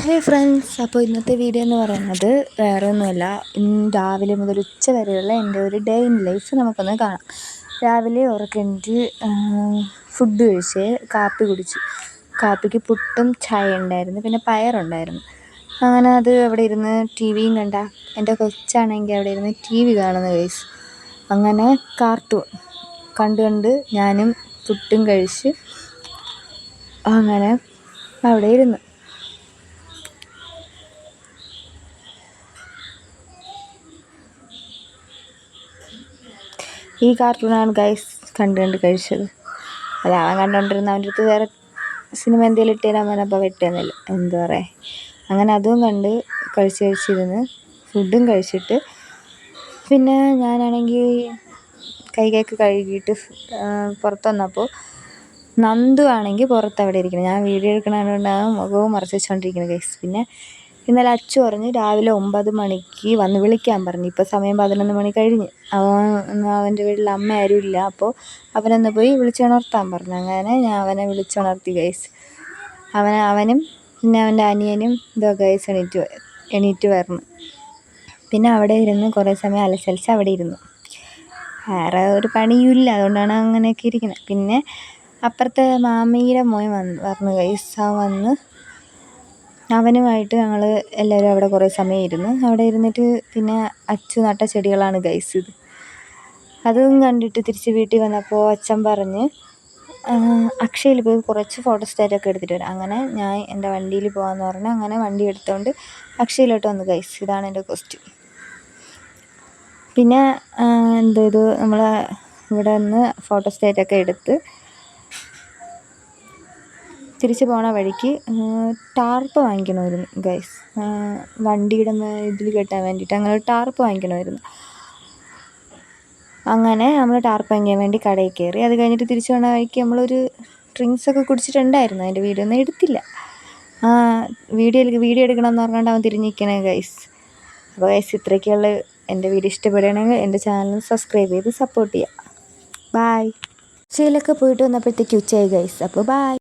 ഹേ friends, അപ്പോൾ ഇന്നത്തെ video എന്ന് പറയുന്നത് വേറെ ഒന്നുമല്ല. രാവിലെ മുതൽ ഉച്ച വരെയുള്ള എൻ്റെ ഒരു ഡേ ഇൻ ലൈഫ് നമുക്കൊന്ന് കാണാം. രാവിലെ ഉറക്കണിട്ട് ഫുഡ് കഴിച്ച് കാപ്പി കുടിച്ചു. കാപ്പിക്ക് പുട്ടും ചായ ഉണ്ടായിരുന്നു, പിന്നെ പയറുണ്ടായിരുന്നു. അങ്ങനെ അത് അവിടെ ഇരുന്ന് ടി വിയും കണ്ട. എൻ്റെ കൊച്ചാണെങ്കിൽ അവിടെ ഇരുന്ന് ടി വി കാണുന്ന കേസ്. അങ്ങനെ കാർട്ടൂൺ കണ്ട് ഞാനും പുട്ടും കഴിച്ച് അങ്ങനെ അവിടെ ഇരുന്നു. ഈ കാർട്ടൂണാണ് ഗൈസ് കണ്ട് കഴിച്ചത്. അല്ല, അവൻ കണ്ടുകൊണ്ടിരുന്ന അവൻ്റെ അടുത്ത് വേറെ സിനിമ എന്തെങ്കിലും ഇട്ടുതരാൻ പറഞ്ഞപ്പോൾ വെട്ടുന്നില്ല, എന്താ പറയുക. അങ്ങനെ അതും കണ്ട് കഴിച്ചിരുന്ന് ഫുഡും കഴിച്ചിട്ട് പിന്നെ ഞാനാണെങ്കിൽ കൈകൊക്കെ കഴുകിയിട്ട് പുറത്ത് വന്നപ്പോൾ നന്ദു ആണെങ്കിൽ പുറത്തവിടെ ഇരിക്കുന്നത്. ഞാൻ വീഡിയോ എടുക്കണതുകൊണ്ടാണ് മുഖവും മറച്ച് വെച്ചുകൊണ്ടിരിക്കുന്നത് ഗൈസ്. പിന്നെ ഇന്നലെ അച്ചു പറഞ്ഞ് രാവിലെ 9 മണിക്ക് വന്ന് വിളിക്കാൻ പറഞ്ഞു. ഇപ്പോൾ സമയം 11 മണി കഴിഞ്ഞ്. അവൻ്റെ വീട്ടിൽ അമ്മ ആരും ഇല്ല, അപ്പോൾ അവനൊന്ന് പോയി വിളിച്ചുണർത്താൻ പറഞ്ഞു. അങ്ങനെ ഞാൻ അവനെ വിളിച്ചുണർത്തി ഗൈസ്. അവനും പിന്നെ അവൻ്റെ അനിയനും ഇതോ ഗൈസ് എണീറ്റ് വരണം. പിന്നെ അവിടെ ഇരുന്ന് കുറേ സമയം അലച്ചലച്ച് അവിടെ ഇരുന്നു. വേറെ ഒരു പണിയും ഇല്ല, അതുകൊണ്ടാണ് അങ്ങനെയൊക്കെ ഇരിക്കുന്നത്. പിന്നെ അപ്പുറത്തെ മാമിയുടെ മോൻ പറഞ്ഞു ഗൈസ്. അവൻ വന്ന് അവനുമായിട്ട് ഞങ്ങൾ എല്ലാവരും അവിടെ കുറേ സമയം ഇരുന്ന്. അവിടെ ഇരുന്നിട്ട് പിന്നെ അച്ചു നട്ട ചെടികളാണ് ഗൈസ് ഇത്. അതും കണ്ടിട്ട് തിരിച്ച് വീട്ടിൽ വന്നപ്പോൾ അച്ഛൻ പറഞ്ഞ് അക്ഷയയിൽ പോയി കുറച്ച് ഫോട്ടോസ്റ്റാറ്റൊക്കെ എടുത്തിട്ട് വരാം. അങ്ങനെ ഞാൻ എൻ്റെ വണ്ടിയിൽ പോകാമെന്ന് പറഞ്ഞ് അങ്ങനെ വണ്ടി എടുത്തുകൊണ്ട് അക്ഷയയിലോട്ട് വന്നു ഗൈസ്. ഇതാണ് എൻ്റെ കോസ്റ്റ്യൂം. പിന്നെ ഇത് നമ്മൾ ഇവിടെ നിന്ന് ഫോട്ടോസ്റ്റാറ്റൊക്കെ എടുത്ത് തിരിച്ച് പോണ വഴിക്ക് ടാർപ്പ് വാങ്ങിക്കണമായിരുന്നു ഗൈസ്. വണ്ടിയുടെ ഇതിൽ കെട്ടാൻ വേണ്ടിയിട്ട് അങ്ങനെ ടാർപ്പ് വാങ്ങിക്കണമായിരുന്നു. അങ്ങനെ നമ്മൾ ടാർപ്പ് വാങ്ങിക്കാൻ വേണ്ടി കടയിൽ കയറി. അത് കഴിഞ്ഞിട്ട് തിരിച്ച് പോണ വഴിക്ക് നമ്മളൊരു ഡ്രിങ്ക്സൊക്കെ കുടിച്ചിട്ടുണ്ടായിരുന്നു. അതിൻ്റെ വീഡിയോ ഒന്നും എടുത്തില്ല. വീഡിയോ എടുക്കണമെന്ന് പറഞ്ഞുകൊണ്ട് അവൻ തിരിഞ്ഞിരിക്കണേ ഗൈസ്. അപ്പോൾ ഗൈസ്, ഇത്രയൊക്കെയുള്ള എൻ്റെ വീഡിയോ ഇഷ്ടപ്പെടുകയാണെങ്കിൽ എൻ്റെ ചാനൽ സബ്സ്ക്രൈബ് ചെയ്ത് സപ്പോർട്ട് ചെയ്യുക. ബായ്. ഉച്ചയിലൊക്കെ പോയിട്ട് വന്നപ്പോഴത്തേക്ക് ഉച്ചയായി ഗൈസ്. അപ്പോൾ ബായ്.